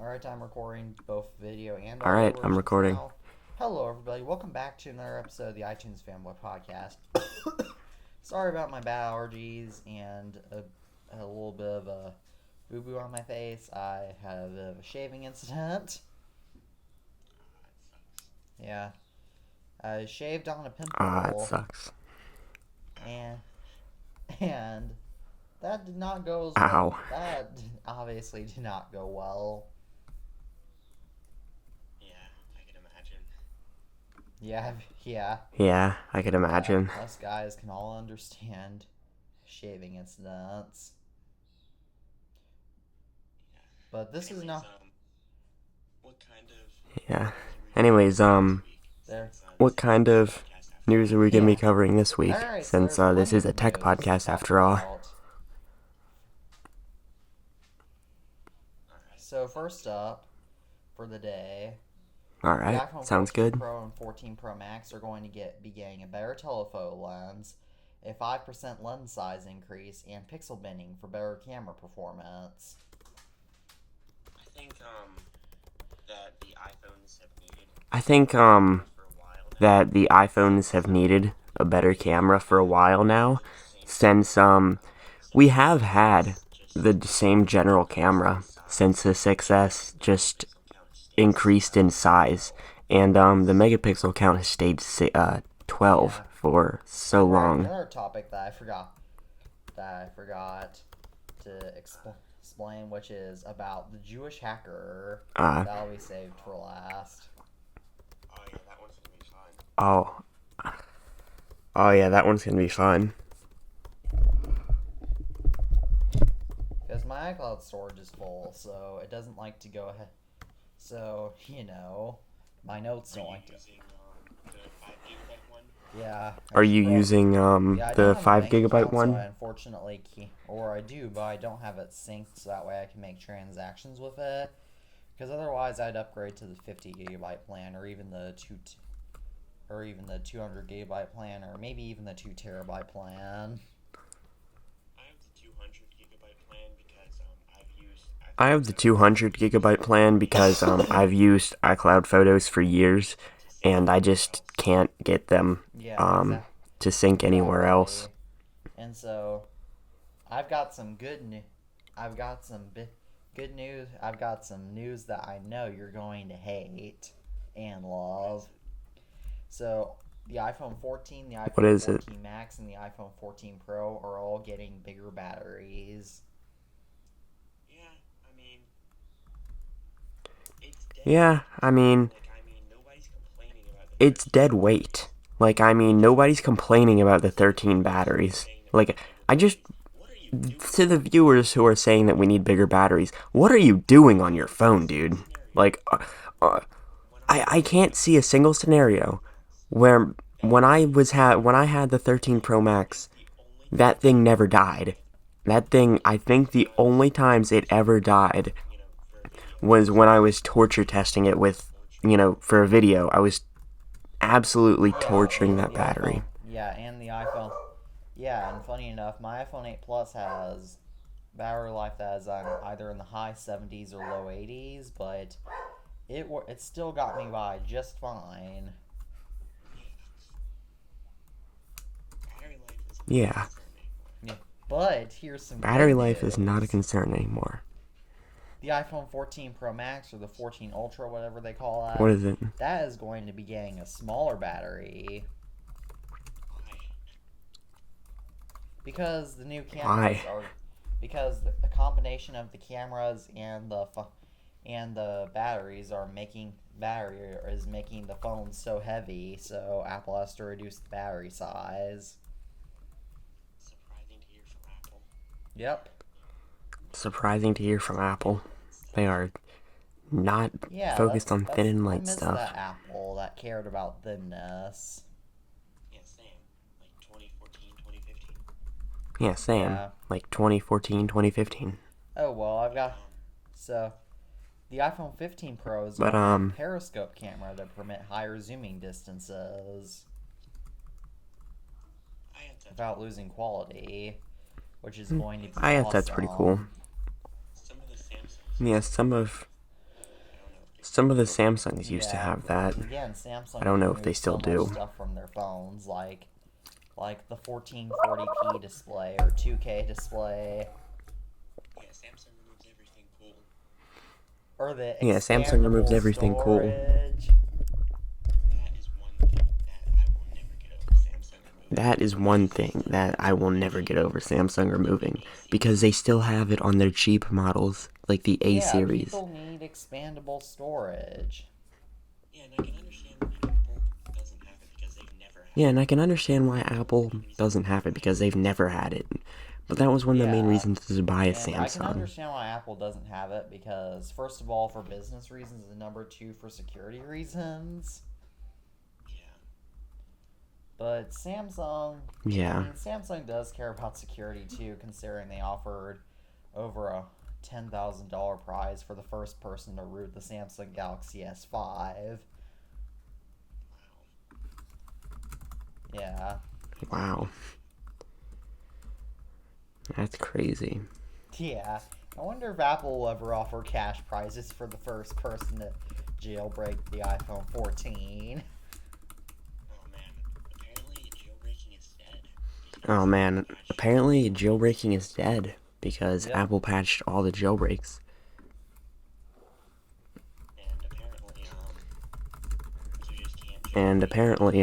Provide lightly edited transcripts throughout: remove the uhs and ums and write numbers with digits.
Alright, I'm recording both video and All audio right, I'm versions recording. now. Hello, everybody. Welcome back to another episode of the iTunes Fanboy Podcast. Sorry about my bad allergies and a little bit of a boo-boo on my face. I had a bit of a shaving incident. Yeah. I shaved on a It pimple, sucks. and that did not go as well. Ow. That obviously did not go well. Yeah. Yeah, I could imagine. Us guys can all understand shaving incidents. But this is not... Yeah. Anyways, There. what kind of news are we gonna be covering this week? Alright, Since so this is a tech podcast after all. So first up for the day, All the right, iPhone sounds 14 good. Pro and 14 Pro Max are going to be getting a better telephoto lens, a 5% lens size increase, and pixel binning for better camera performance. I think that the iPhones have needed a better camera for a while now, since we have had the same general camera since the 6S just increased in size, and the megapixel count has stayed 12 for so long. Another topic that I forgot to explain, which is about the Jewish hacker. That'll be saved for last. Oh yeah, that one's gonna be fun. Because my iCloud storage is full, so it doesn't like to go ahead. So, my notes don't like to. Yeah. Are you using the 5 GB one? So I unfortunately I do, but I don't have it synced, so that way I can make transactions with it. Because otherwise, I'd upgrade to the 50 GB plan, or even the 200 GB plan, or maybe even the 2 TB plan. I have the 200 GB plan because I've used iCloud Photos for years, and I just can't get them to sync anywhere else. And so, I've got some good news. I've got some good news. I've got some news that I know you're going to hate and love. So, the iPhone 14, the iPhone 14 Max, and the iPhone 14 Pro are all getting bigger batteries. Yeah, I mean, it's dead weight. Nobody's complaining about the 13 batteries. To the viewers who are saying that we need bigger batteries, what are you doing on your phone, dude? I can't see a single scenario where when I had the 13 Pro Max, that thing never died. That thing, I think the only times it ever died was when I was torture testing it with, for a video. I was absolutely torturing that battery. And the iPhone. Yeah, and funny enough, my iPhone 8 Plus has battery life that is either in the high 70s or low 80s, but it still got me by just fine. Yeah. But here's some battery life is not a concern anymore. The iPhone 14 Pro Max, or the 14 Ultra, whatever they call that. What is it? That is going to be getting a smaller battery. Because the new cameras because the combination of the cameras and the batteries is making the phone so heavy, so Apple has to reduce the battery size. Surprising to hear from Apple. Yep. Surprising to hear from Apple. They are not focused on thin and light stuff. That Apple that cared about thinness. Yeah, same. Like 2014, 2015. Oh, well, the iPhone 15 Pro is got a periscope camera to permit higher zooming distances without losing quality, which is going to be awesome. That's pretty cool. Yeah, some of Some of the Samsungs used to Yeah, have that. again, Samsung I don't know if they removes still so much do. stuff from their phones, like the 1440p display or 2K display. Yeah, Samsung removes everything cool. Or the Yeah, Samsung removes expandable everything cool. storage. That is one thing that I will never get over Samsung removing. That is one thing that I will never get over Samsung removing, because they still have it on their cheap models, like the A Yeah, series. people need expandable storage. Yeah, and I can understand why Apple doesn't have it because they've never had Yeah, it. and I can understand why Apple doesn't have it, because they've never had it. But that was one of the main Yeah, reasons to buy a and I can Samsung. understand why Apple doesn't have it because, first of all, for business reasons, and number two, for security reasons. Yeah. But Samsung, I Yeah. mean, Samsung does care about security too, considering they offered over a $10,000 prize for the first person to root the Samsung Galaxy S5. Wow. Yeah. Wow. That's crazy. Yeah. I wonder if Apple will ever offer cash prizes for the first person to jailbreak the iPhone 14. Oh man. Apparently jailbreaking is dead. Oh man, apparently jailbreaking is dead, because Yep. Apple patched all the jailbreaks. And apparently,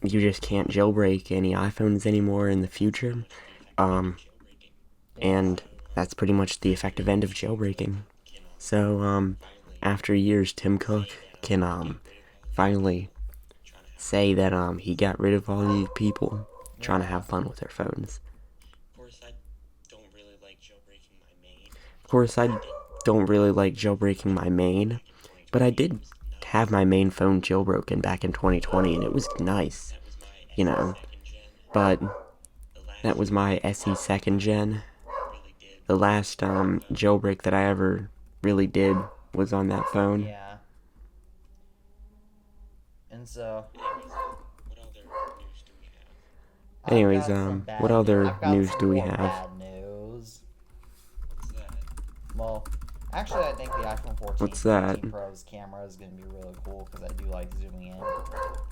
You just can't jailbreak any iPhones anymore in the future. And that's pretty much the effective end of jailbreaking. So, after years, Tim Cook can finally say that he got rid of all these people trying to have fun with their phones. Of course, I don't really like jailbreaking my main. Of course, I don't really like jailbreaking my main, but I did have my main phone jailbroken back in 2020, and it was nice, you know. But that was my SE second gen. The last jailbreak that I ever really did was on that phone. Yeah. And so, Anyways, what other I've got news some do we more have? bad news. Well, actually, I think the iPhone 14 What's that? 14 Pro's camera is going to be really cool because I do like zooming in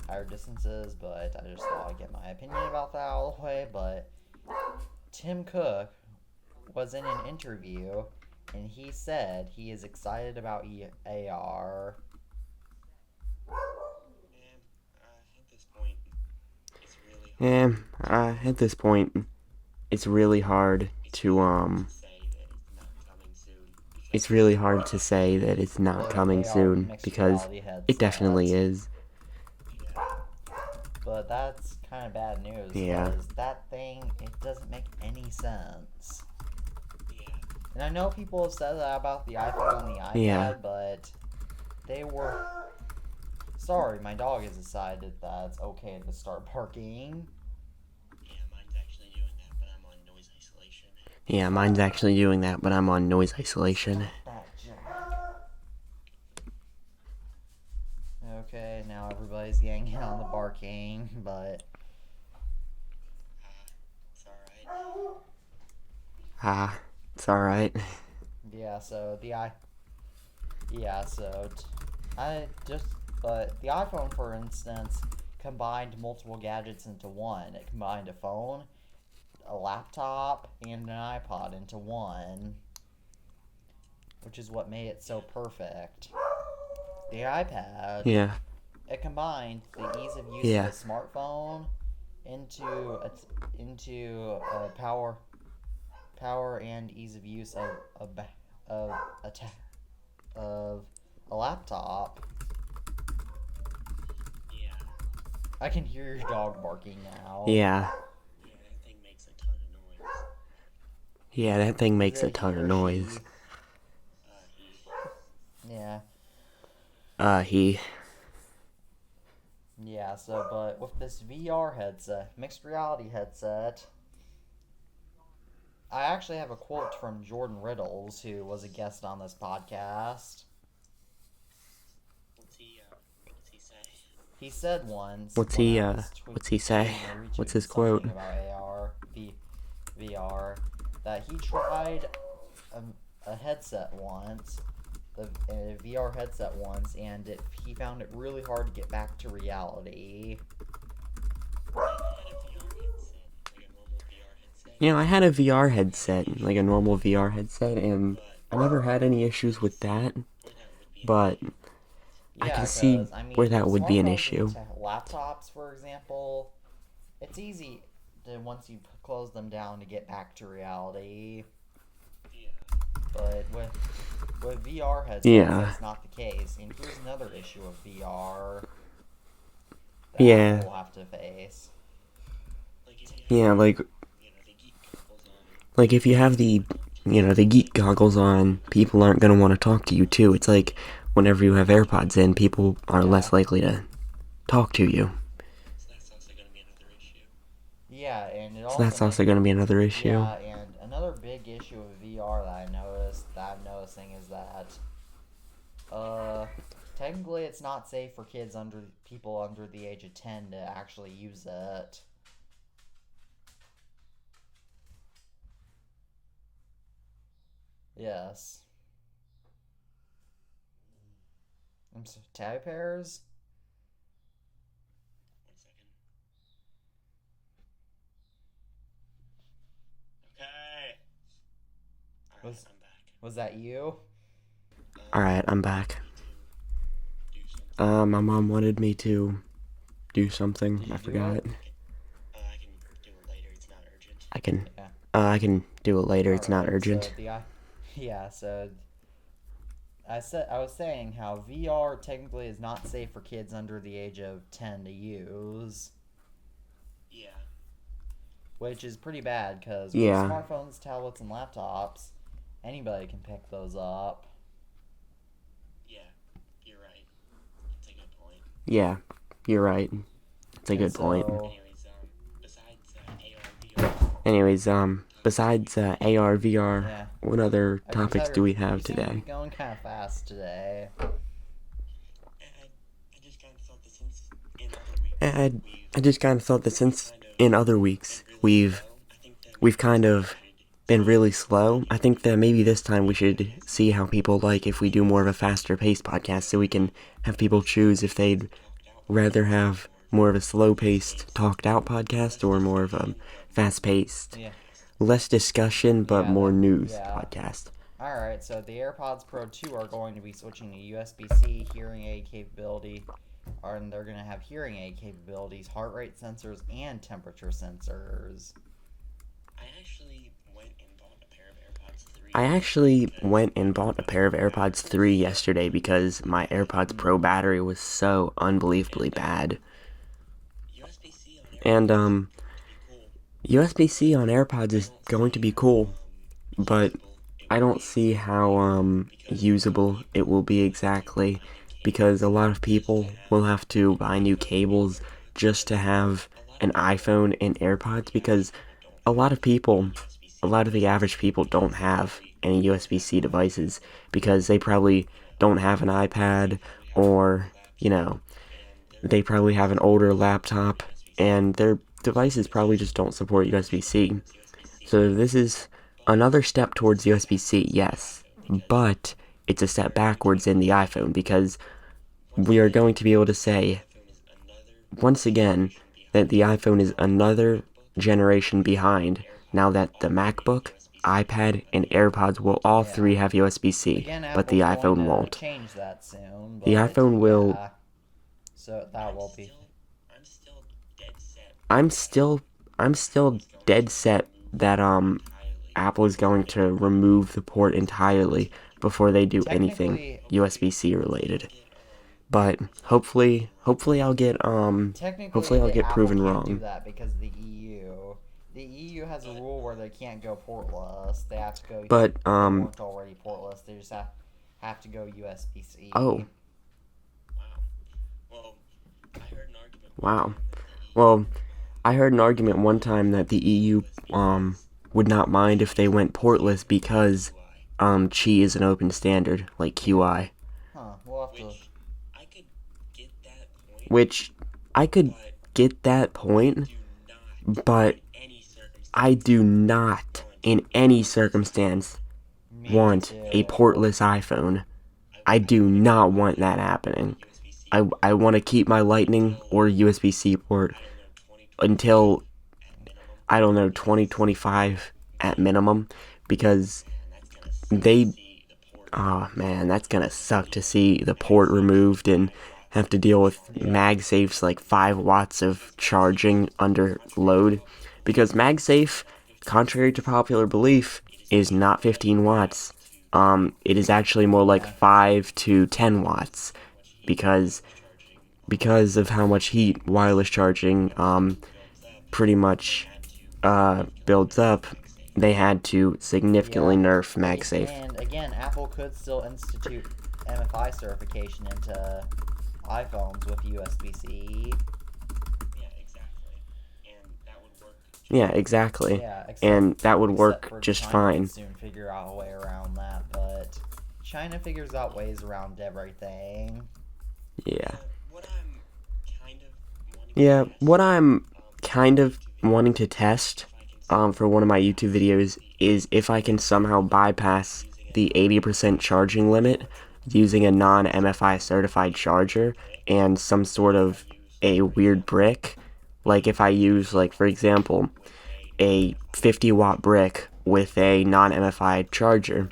higher distances, but I just thought I'd get my opinion about that out of the way. But Tim Cook was in an interview, and he said he is excited about AR. At this point, it's really hard to it's really hard to say that it's not coming soon, because it definitely is. But that's kind of bad news. Yeah. Because that thing, it doesn't make any sense. And I know people have said that about the iPhone and the iPad, Yeah. but they were... Sorry, my dog has decided that it's okay to start barking. Yeah, mine's actually doing that, but I'm on noise isolation. That jack. Okay, now everybody's getting in on the barking, but... It's alright. Yeah, so but the iPhone, for instance, combined multiple gadgets into one. It combined a phone, a laptop, and an iPod into one, which is what made it so perfect. The iPad, Yeah. it combined the ease of use Yeah. of a smartphone into a power and ease of use of a laptop. Yeah. I can hear your dog barking now. Yeah. Yeah, that thing makes a ton of noise. Yeah, that thing makes Is a it ton he of or noise. Yeah. He. Yeah, so, but with this VR headset, mixed reality headset, I actually have a quote from Jordan Riddles, who was a guest on this podcast. What's he say? He said once. What's when he, I was what's he say? retweeting What's his something quote? about VR, that he tried a headset once, a VR headset once, and he found it really hard to get back to reality. I had a VR headset, like a normal VR headset, and I never had any issues with that. But I Yeah, can see because I mean, where that would be an smartphones issue. and laptops, for example, it's easy to once you close them down to get back to reality. But with VR headsets, Yeah. that's not the case. And here's another issue of VR that Yeah. Apple will have to face. Yeah, like if you have the geek goggles on, people aren't gonna want to talk to you too. It's like whenever you have AirPods in, people are less likely to talk to you. Yeah, and it So that's also makes, gonna be another issue. yeah, and another big issue with VR that I'm noticing is that technically it's not safe for people under the age of 10 to actually use it. Yes. I'm sorry, Tabbypears? One second. Okay. Alright, I'm back. Was that you? Alright, I'm back. Do something. My mom wanted me to do something. Did you I do forgot. it? I can do it later. It's not urgent. I can Yeah. I can do it later. It's not Alright, urgent. So I was saying how VR technically is not safe for kids under the age of 10 to use, Yeah. which is pretty bad because Yeah. with smartphones, tablets, and laptops, anybody can pick those up. Yeah. You're right. It's a good point. Yeah, you're right. It's a good point. Anyways, Besides AR, VR, Yeah. what other I can topics tell do we you have seem to be today? going kind of fast today. I just kind of thought that since in other weeks I just kind of thought that since in other weeks we've kind of been really slow, I think that maybe this time we should see how people like if we do more of a faster paced podcast, so we can have people choose if they'd rather have more of a slow paced talked out podcast or more of a fast paced, Yeah. less discussion but Yeah, more news yeah. podcast. Alright, so the AirPods Pro 2 are going to be switching to USB-C hearing aid capability, and they're going to have hearing aid capabilities, heart rate sensors, and temperature sensors. I actually went and bought a pair of AirPods 3. I actually went and bought a pair of AirPods 3 yesterday because my AirPods Pro battery was so unbelievably bad. USB-C on And AirPods is cool. USB-C on AirPods is going to be cool, but I don't see how usable it will be exactly, because a lot of people will have to buy new cables just to have an iPhone and AirPods, because a lot of the average people don't have any USB-C devices because they probably don't have an iPad, or, they probably have an older laptop and their devices probably just don't support USB-C. So this is another step towards USB-C, yes, but it's a step backwards in the iPhone, because we are going to be able to say, once again, that the iPhone is another generation behind, now that the MacBook, iPad, and AirPods will all three have USB-C, Again, but the Apple's iPhone going to won't. change that soon. The but, iPhone will... yeah, so that will be... I'm still dead set. I'm still dead set that Apple is going to remove the port entirely before they do anything Technically- USB-C related. But hopefully I'll get Technically, proven Apple wrong. can't do that because the EU has a rule where they can't go portless. They have to go. But they weren't already portless. They just have to go USB-C. oh, Well, I heard an argument. wow. Well, I heard an argument one time that the EU would not mind if they went portless because Qi is an open standard like QI, Huh? We'll have to. Which I could get that point, which I could get that point, but I do not in any circumstance want a portless iPhone. I do not want that happening. I want to keep my Lightning or USB-C port until, I don't know, 2025 at minimum, because they, oh man, that's gonna suck to see the port removed and have to deal with MagSafe's like 5 watts of charging under load, because MagSafe, contrary to popular belief, is not 15 watts. It is actually more like 5 to 10 watts, because of how much heat wireless charging pretty much builds up. They had to significantly nerf MagSafe. And again, Apple could still institute MFI certification into iPhones with USB-C. Yeah, exactly. Yeah, And that would work for just China fine. would soon figure out a way around that, but China figures out ways around everything. Yeah. Yeah, what I'm kind of wanting to test for one of my YouTube videos is if I can somehow bypass the 80% charging limit using a non-MFI certified charger and some sort of a weird brick. Like if I use, like, for example, a 50 watt brick with a non-MFI charger.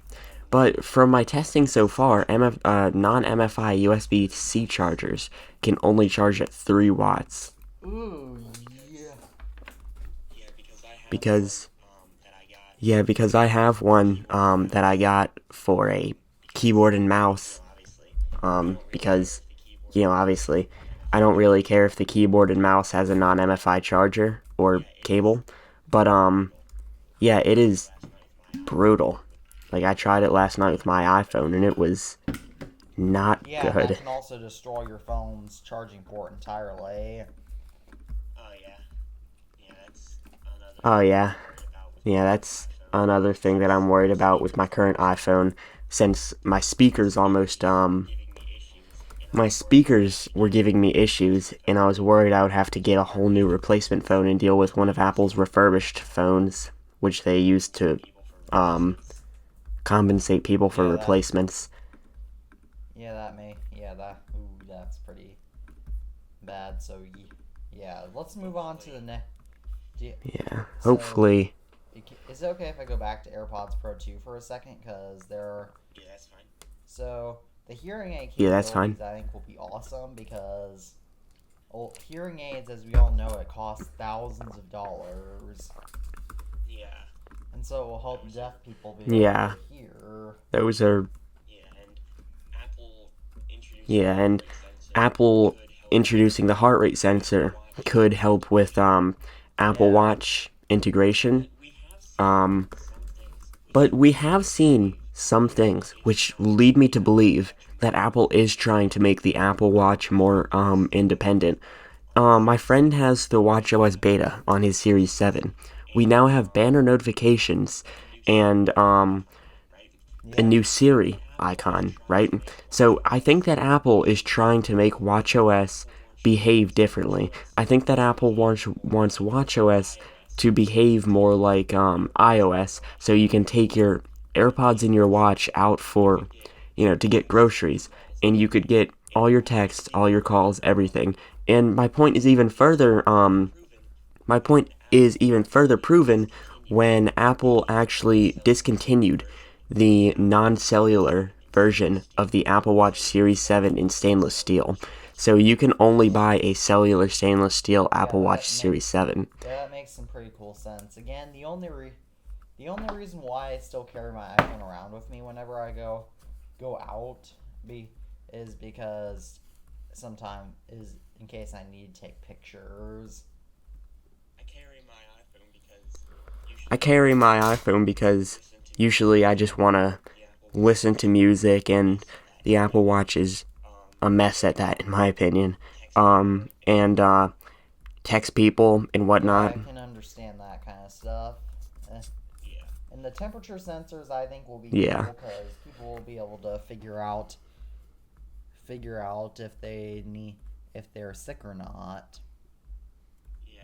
But from my testing so far, non-MFI USB-C chargers can only charge at 3 watts. Ooh, yeah. Because I have one that I got for a keyboard and mouse. Because, obviously, I don't really care if the keyboard and mouse has a non-MFI charger or cable. But, yeah, it is brutal. Like, I tried it last night with my iPhone, and it was not Yeah, good. that can also destroy your phone's charging port entirely. Oh, yeah. Yeah, that's another thing that I'm worried about with my current iPhone, since my speakers were giving me issues, and I was worried I would have to get a whole new replacement phone and deal with one of Apple's refurbished phones, which they use to compensate people for replacements. That's pretty bad. So yeah, let's move on to the next. Yeah, hopefully. Is it okay if I go back to AirPods Pro 2 for a second? Because they're... Yeah, that's fine. So, the hearing aid Yeah, that's fine. capabilities I think will be awesome because... Well, hearing aids, as we all know, it costs thousands of dollars. Yeah. And so it will help deaf people be able to hear. Those are... Yeah, and Apple introducing the heart rate sensor could help with Apple Watch integration. But we have seen some things which lead me to believe that Apple is trying to make the Apple Watch more independent. My friend has the watchOS beta on his Series 7. We now have banner notifications and a new Siri icon, right? So I think that Apple is trying to make watchOS behave differently. I think that Apple wants watchOS to behave more like iOS, so you can take your AirPods in your watch out for, to get groceries, and you could get all your texts, all your calls, everything. And my point is even further proven when Apple actually discontinued the non-cellular version of the Apple Watch Series 7 in stainless steel. So you can only buy a cellular stainless steel Apple Watch Series 7. Yeah, that makes some pretty cool sense. Again, the only reason why I still carry my iPhone around with me whenever I go out is because in case I need to take pictures. I carry my iPhone because usually I just want to listen to music, and the Apple Watch is a mess at that, in my opinion. And text people and whatnot. I can understand that kind of stuff. And the temperature sensors, I think, will be cool because people will be able to figure out if they're sick or not.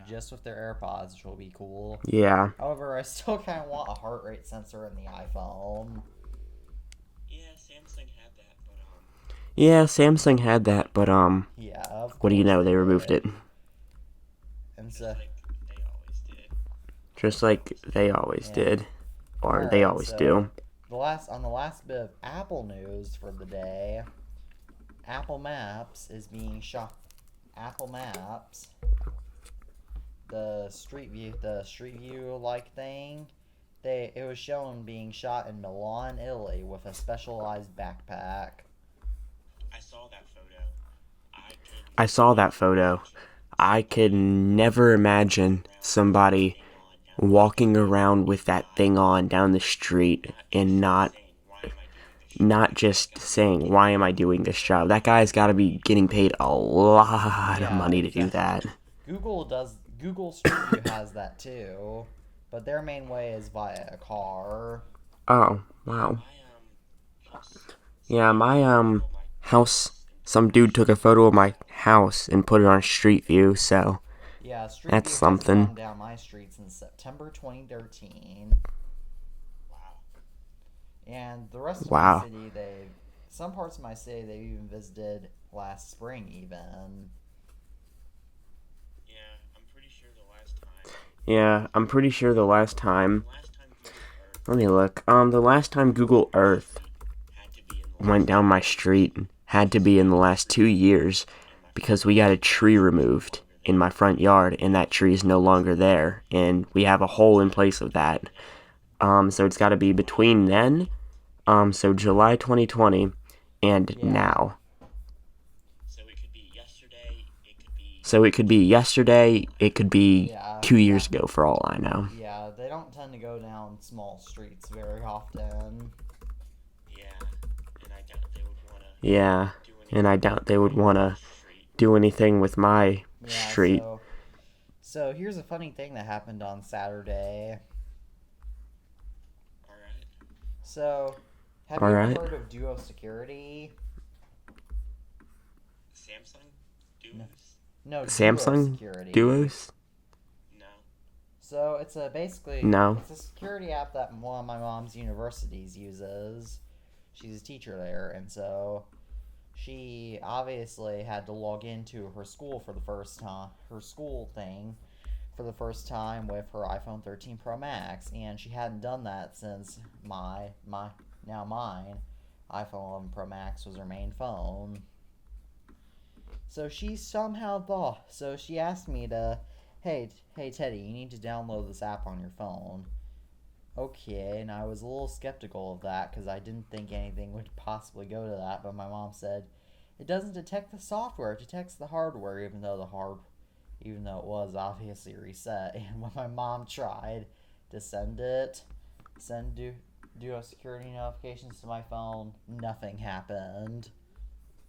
Just with their AirPods, which will be cool. Yeah. However, I still kind of want a heart rate sensor in the iPhone. Yeah, Samsung had that, but Yeah, Samsung had that, but Yeah, of what do you course know? They removed did. it. And Just so, like they always did. Just like they always yeah. did. Or they Alright, always so do. the last bit of Apple news for the day, Apple Maps is being shot. Apple Maps, the Street View like thing, it was shown being shot in Milan, Italy, with a specialized backpack. I saw that photo. I could I saw never that photo. imagine I could somebody never imagine walking around with somebody that thing on down the walking street around with and that thing on down the street not and just not saying, "Why am I doing this job?" not That just guy's got to be saying, getting why am I paid. doing this job? That guy's got to be getting paid a lot of Yeah, money to do exactly. that. Google Street View has that too, but their main way is via a car. Oh, Yeah, wow. my house. Yeah, Somebody took my a photo of my house, house and put some it on dude took a Street photo View. of my So house and put it on Street View, so Yeah, Street that's View hasn't something. gone down my street since September 2013. wow. And the rest of my Wow. city, some parts of my city they even visited last spring even. Yeah, I'm pretty sure the last time. Yeah, I'm pretty sure the last time, The last time Google Earth let me look. The last time went Google down my Earth street had to be in the went last down my 2 years street had to because be we in the got a last tree 2 years and my front because we got a yard and that tree tree's no removed longer in there. my front yard and that tree is no longer there and we have a hole in place of that. So it's got to be Wow. between then, so July 2020 and Yeah, now. So it could be yesterday, it could be So it could be yesterday, it could be yeah, 2 years ago for all I know. yeah. They don't tend to go down small streets very often. yeah, and I doubt they would want to Yeah, do and I anything with doubt they would my want to street. do anything with my Yeah, street. so here's a funny thing that happened on Saturday. All right. So, have All you ever right. heard of Duo Security? Samsung No, duos? no, Duo Samsung Security. Duos? No. So it's basically No. it's a security app that one of my mom's universities uses. She's a teacher there, and so she obviously had to log into her school for the first time, her school thing for the first time with her iPhone 13 Pro Max, and she hadn't done that since mine iPhone 11 Pro Max was her main phone. So she somehow thought. So she asked me to, hey Teddy, you need to download this app on your phone. Okay, and I was a little skeptical of that because I didn't think anything would possibly go to that. But my mom said it doesn't detect the software; it detects the hardware, even though it was obviously reset. And when my mom tried to send Duo security notifications to my phone, nothing happened.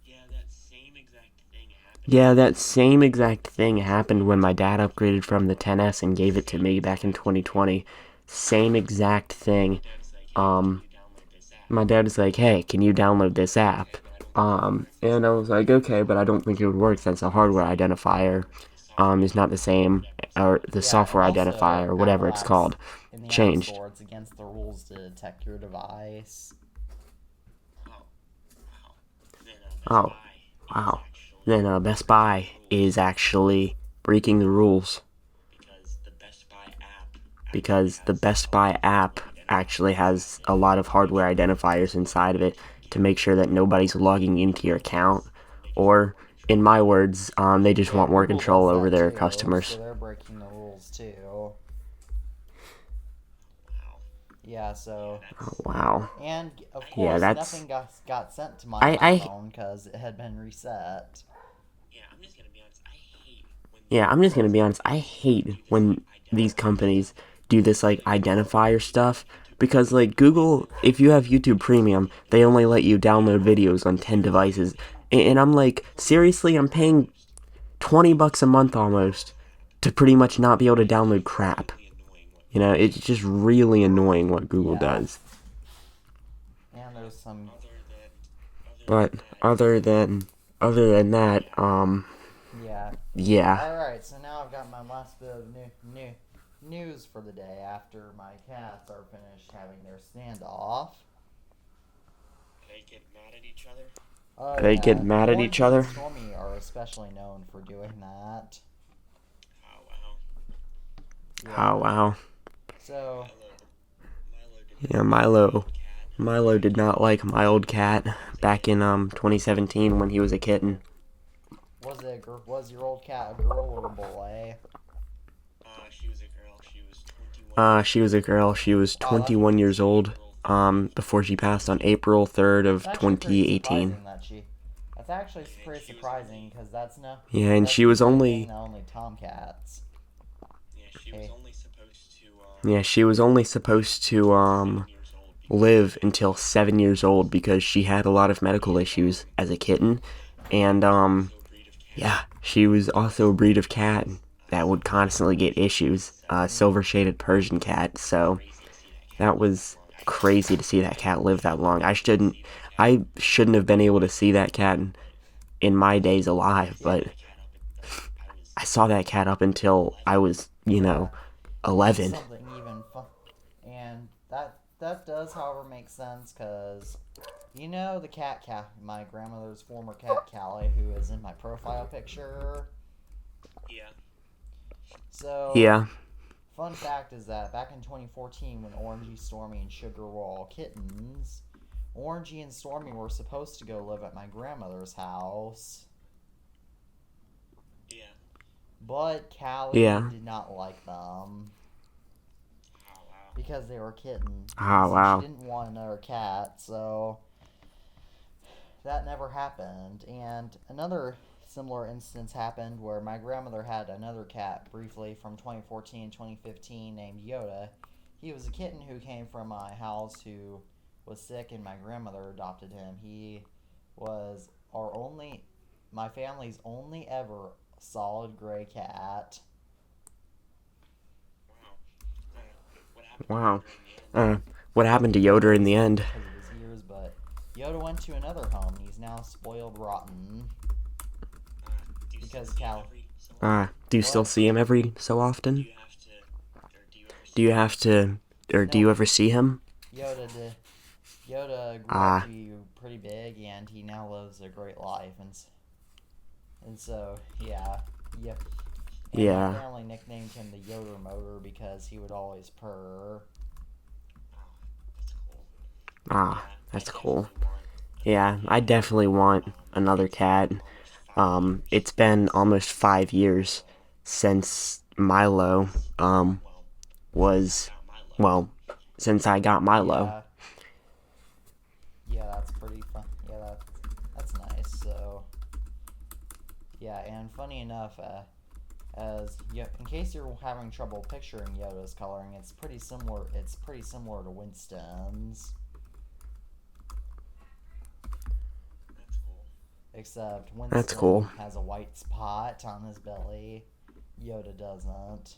Yeah, that same exact thing happened Yeah, when that my same exact thing happened when my dad upgraded from the 10S and gave it to same me back in exact thing. 2020. Same exact My thing. dad's like, "Hey, can Um, you download this app?" my dad was like, "Hey, can you download this app?" Okay, but I don't think it would work. And I was like, "Okay, but I don't think it would work since the hardware identifier The software is not the identifier, same, whatever it's or called. the Yeah, and software identifier also or whatever Apple it's apps called in the App changed." Store, it's against the rules to detect your device. Oh, wow. Then Best Oh, Buy is wow. actually Then Best breaking the Buy rules is actually breaking the rules because the Best Buy app actually because the has Best a lot Buy of app hardware actually identifiers has inside a it lot of to make hardware sure that identifiers inside of nobody it can to get make sure that nobody's logging into into your your account, device and making sure or more in control. my words, they just Yeah, want more Google control does over that their too, so customers. they're breaking the rules too. Wow. Yeah, Yeah, so Oh, that's. wow. and of I Yeah, course hate. that's nothing got sent to my I iPhone because it had been reset. Yeah, I'm just gonna be honest. I hate when Yeah, I'm when just gonna these be honest. I companies hate do this when like these identifier companies stuff do this because like like identifier you can stuff have YouTube because Premium like and Google, then if you have you YouTube can still Premium, get they videos only on let there. you download videos on But 10 if you're devices. paying And I'm like, for seriously, I'm paying almost $20 a month $80 for almost this app, to pretty much not be able to it is download just crap. really annoying what You know, Google it's just does. really annoying what Google Yeah, does. and But there's some. other than But that, other than other than that, yeah. Yeah. yeah. All right, so now I've got my last bit of news for the day after my cats are finished having their standoff. They get mad at each other. Oh They get yeah, mad at each Orangey and other. Stormy are especially known for doing that. Oh wow. Yeah. Oh wow. So Milo did Yeah, not like my Milo. old cat. Milo did not like my old cat back in 2017 when he was a kitten. was your old cat a girl or a boy? She was a girl. She was 21 years She was a girl. She was Oh, that's 21 years old. Before she passed on April 3rd of actually pretty 2018. surprising that she. That's actually pretty surprising because that's no. Yeah, and That's she was usually a only thing that only tomcats. Yeah, she was Hey. only supposed to yeah, she was only supposed to 7 years old live until 7 years old because she had a lot of medical issues as a kitten, and so a breed of cat. yeah, she was also a breed of cat that would constantly get issues, silver shaded Persian cat. So Crazy to see that cat that live was that long. crazy to see that cat live that long. I shouldn't have been able to see that cat in my days alive, but I saw that cat up until I was, That's 11. something even fun, and that does, however, make sense because the cat, my grandmother's former cat Callie, who is in my profile picture. Yeah. So Yeah, fun fact is that back in 2014, when Orangey, Stormy, and Sugar were all kittens, Orangey and Stormy were supposed to go live at my grandmother's house, Yeah. but Callie Yeah. did not like them Oh wow. because they were kittens. Oh, wow. She didn't want another cat, so that never happened. And another similar instance happened where my grandmother had another cat briefly from 2014 2015 named Yoda. He was a kitten who came from my house who was sick, and my grandmother adopted him. He was my family's only ever solid gray cat. Wow. Wow. What What happened to her in the end? happened to Yoder in the end? Because of his ears, but Yoda went to another home. He's now spoiled rotten. Do you Because still see him Cal- every so often? Do you still What? see him every so Do often? you have to, or do you ever see Do you ever see him? Yoda grew Ah. up to be pretty big, and he now lives a great life, and so yeah. And Yeah. my family nicknamed him the Yoder Motor because he would always purr. Oh, That's that's cool. cool. Yeah, Yeah, I definitely want another cat. It's been almost 5 years since Milo, was, well, since I got Milo. Yeah, that's pretty fun. Yeah, that's nice. So yeah, and funny enough, in case you're having trouble picturing Yoda's coloring, it's pretty similar. It's pretty similar to Winston's, That's cool. except Winston That's cool. has a white spot on his belly. Yoda doesn't.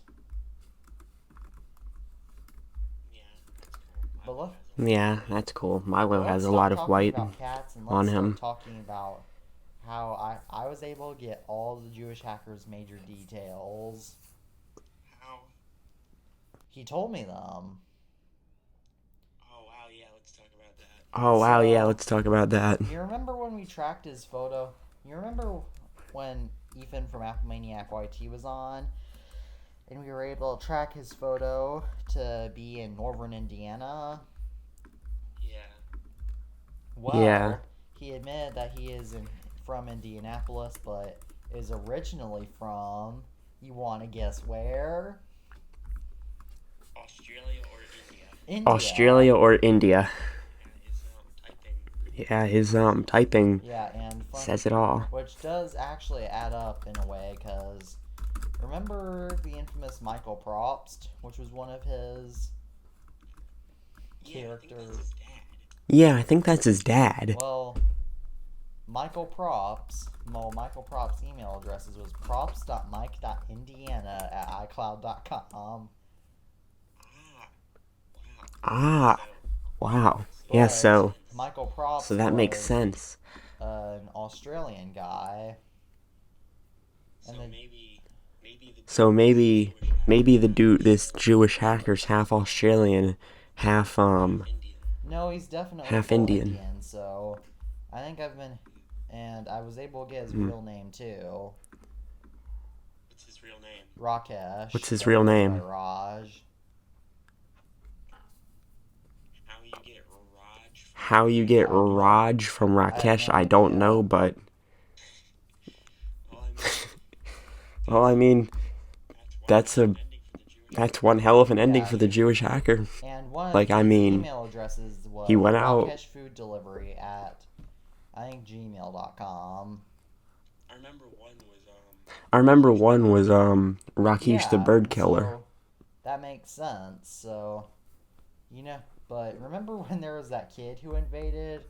Yeah, that's cool. But look, Yeah, that's cool. Milo let's has a stop lot of talking white about cats and on let's him. start talking about how I was able to get all the Jewish hacker's major details. How? He told me them. Oh wow, yeah, let's talk about that. Oh, wow, yeah, So- let's talk about that. You remember when we tracked his photo? You remember when Ethan from Applemaniac YT was on? And we were able to track his photo to be in Northern Indiana? Yeah. Well, Yeah. he admitted that he is from Indianapolis, but is originally from, you want to guess where? Australia or India? India. Australia or India? Yeah, his typing. Yeah, his typing Yeah, and says it all. which does actually add up in a way, because remember the infamous Michael Probst, which was one of his Yeah, I think that's characters? his dad. Yeah, I think that's his dad. Well, Michael Probst's email addresses was props.mike.indiana@icloud.com. Ah, wow. Ah, wow. Yeah, But so Michael Probst that makes was sense. an Australian guy. So And then- So maybe this Jewish hacker's half Australian, half No, he's definitely Half full Indian. So I think I've been And I was able to get his real name too. What's his real name? Rakesh. What's his but real goes by name? Raj. How you get Raj from How you get Raj from Rakesh, no I don't idea. know, but Well, I mean, that's one hell of an ending for the Jewish hacker. And one of Like, his I mean, email addresses was he went out. rakeshfooddelivery at, I think, gmail.com. I remember one was Rakesh the Bird Killer. So that makes sense. So, but remember when there was that kid who invaded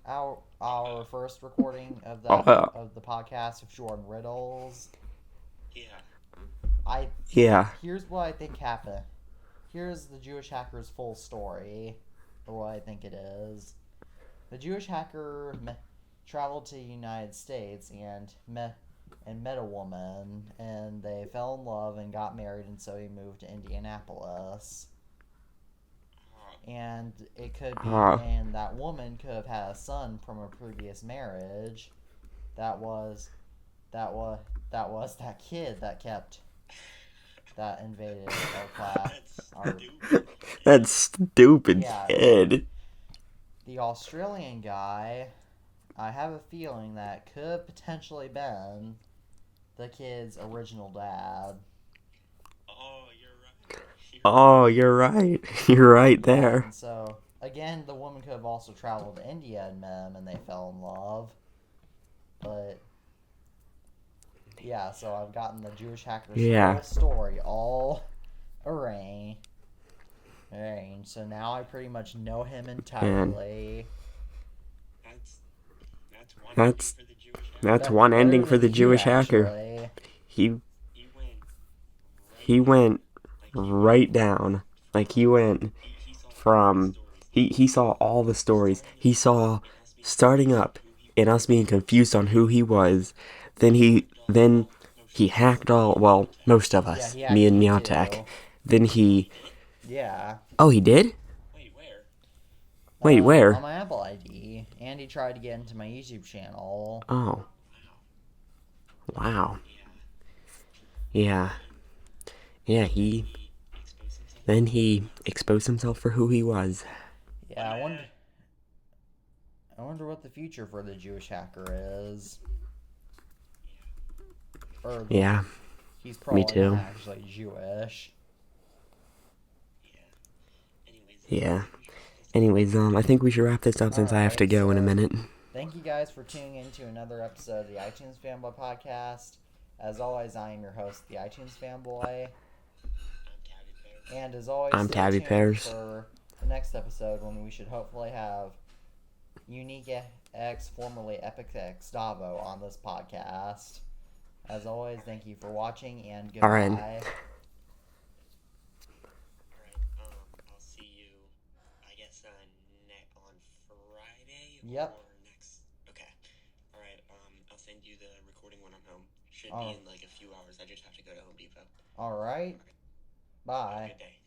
our first recording of the podcast of Jordan Riddles? Yeah. Here's what I think happened. Here's the Jewish hacker's full story, or what I think it is. The Jewish hacker traveled to the United States and met a woman, and they fell in love and got married, and so he moved to Indianapolis. And it could be, and that woman could have had a son from a previous marriage. That was that kid that invaded our class. That stupid Yeah. kid. The Australian guy, I have a feeling that could have potentially been the kid's original dad. Oh, you're right. You're right there. And so, again, the woman could have also traveled to India and met him, and they fell in love. But, yeah, so I've gotten the Jewish hacker's full story all arranged. So now I pretty much know him entirely. That's one ending for the Jewish hacker. Actually. He went right down. Like, he went from... He saw all the stories. He saw starting up and us being confused on who he was. Then he hacked most of us. Yeah, me and me Miatek. too. Then he... Yeah. Oh, he did? Wait, where? On my Apple ID. And he tried to get into my YouTube channel. Oh. Wow. Yeah. Yeah, he exposed himself for who he was. Yeah, I wonder what the future for the Jewish hacker is. Yeah. He's probably Me too. not actually Jewish. Yeah. Anyways, I think we should wrap this up since I have to go in a minute. Thank you guys for tuning in to another episode of the iTunes Fanboy Podcast. As always, I am your host, the iTunes Fanboy. And as always, I'm stay Tabbypears. tuned for the next episode when we should hopefully have Unique X, formerly Epic X Davo, on this podcast. As always, thank you for watching, and goodbye. All right. I'll see you, I guess, on Friday? Yep. Or next... Okay. Alright, I'll send you the recording when I'm home. Should be in like a few hours. I just have to go to Home Depot. Alright. Bye. Have a good day.